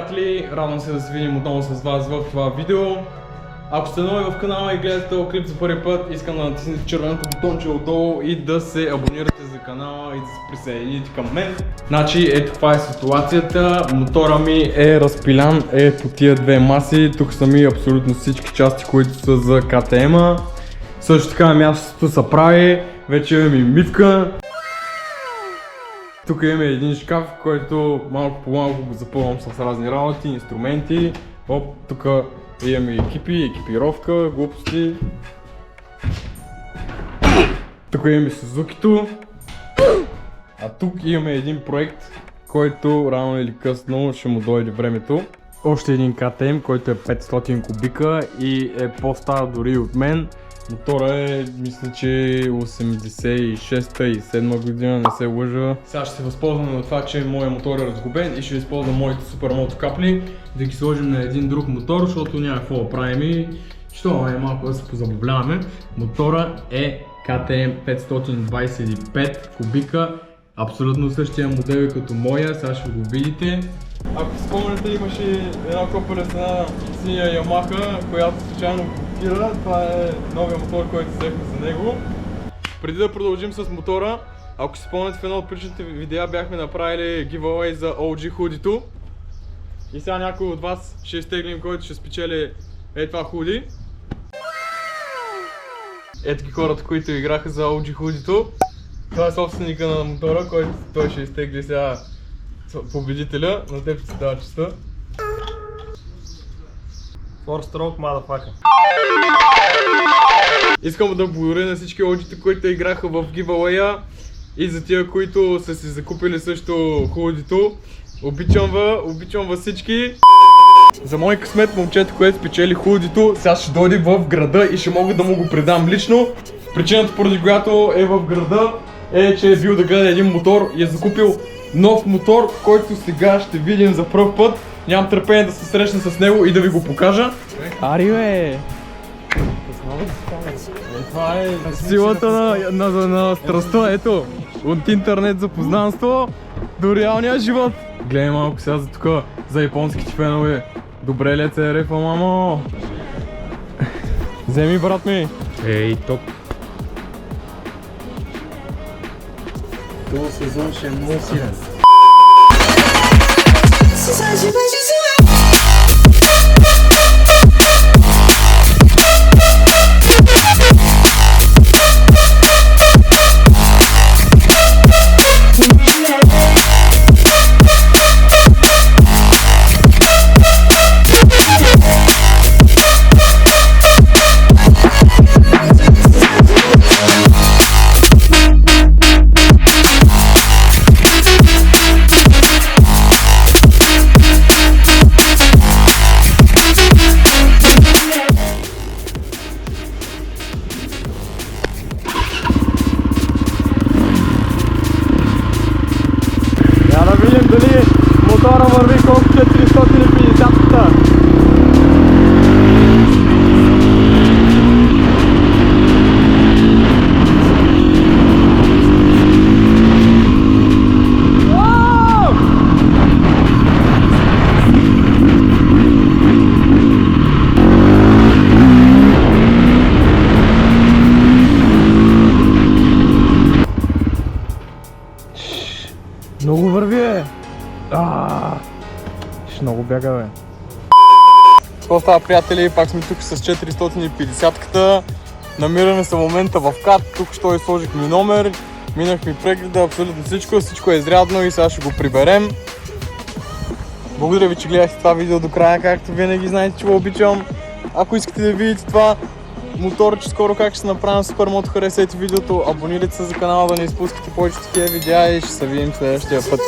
приятели, радвам се да се видим отново с вас в това видео. Ако сте нови в канала и гледате този клип за първи път, искам да натиснете червеното бутонче отдолу и да се абонирате за канала и да се присъедините към мен. Значи ето каква е ситуацията, мотора ми е разпилян по тия две маси, тук са ми абсолютно всички части, които са за КТМ-а. Също така мястото се прави, вече имаме и мивка. Тук имаме един шкаф, който малко по малко го запълвам с разни работи, инструменти. Тук имаме екипи, екипировка, глупости. Тук имаме Сузукито. А тук имаме един проект, който рано или късно ще му дойде времето. Още един КТМ, който е 500 кубика и е по-стар дори от мен. Мотора е, мисля, че 86-та и 7 година, не се лъжа. Сега ще се възползваме от това, че моят мотор е разгубен и ще използвам моите супермото капли да ги сложим на един друг мотор, защото няма какво да правим и що е малко да се позабавляваме. Мотора е КТМ 525 кубика, абсолютно същия модел като моя, сега ще го видите. Ако спомняте, имаше една копеля с една синя Ямаха, която случайно блокира. Това е новия мотор, който взехме за него. Преди да продължим с мотора, ако си спомняте, в едно от предишните видеа бяхме направили giveaway за OG худито. И сега някой от вас ще изтеглим, който ще спечели това худи. Ето ги хората, които играха за OG худито. Това е собственика на мотора, който той ще изтегли сега победителя. На теб ще се дава честа. Four-stroke, motherfucker. Искам да благодаря на всички OG-та, които играха в giveaway-а и за тия, които са си закупили също худито. Обичам вас всички. За мой късмет, момчето, което спечели худито, сега ще дойде в града и ще мога да му го предам лично. Причината, поради която е в града, е, че е бил да гледа един мотор и е закупил нов мотор, който сега ще видим за пръв път. Нямам търпение да се срещна с него и да ви го покажа. Ари бе! Това е силата на страстта, ето! От интернет за познанство до реалния живот. Гледай малко сега за тук, за японските фенове. Добре ли е CRF, мамо? Вземи, брат ми! Ей, топ! Този сезон ще е много силен. Дали мотора върви колко 450-та. Много върви, бе! Ще много бяга, бе. Какво става, приятели? Пак сме тук с 450-ката. Намираме се в момента в КАТ. Тук що изложихме номер. Минахме прегледа, абсолютно всичко е изрядно и сега ще го приберем. Благодаря ви, че гледахте това видео до края, както винаги знаете, че го обичам. Ако искате да видите това моторче скоро как ще се направим супермото, харесайте видеото, абонирайте се за канала да не изпускате повече такива видеа и ще се видим следващия път.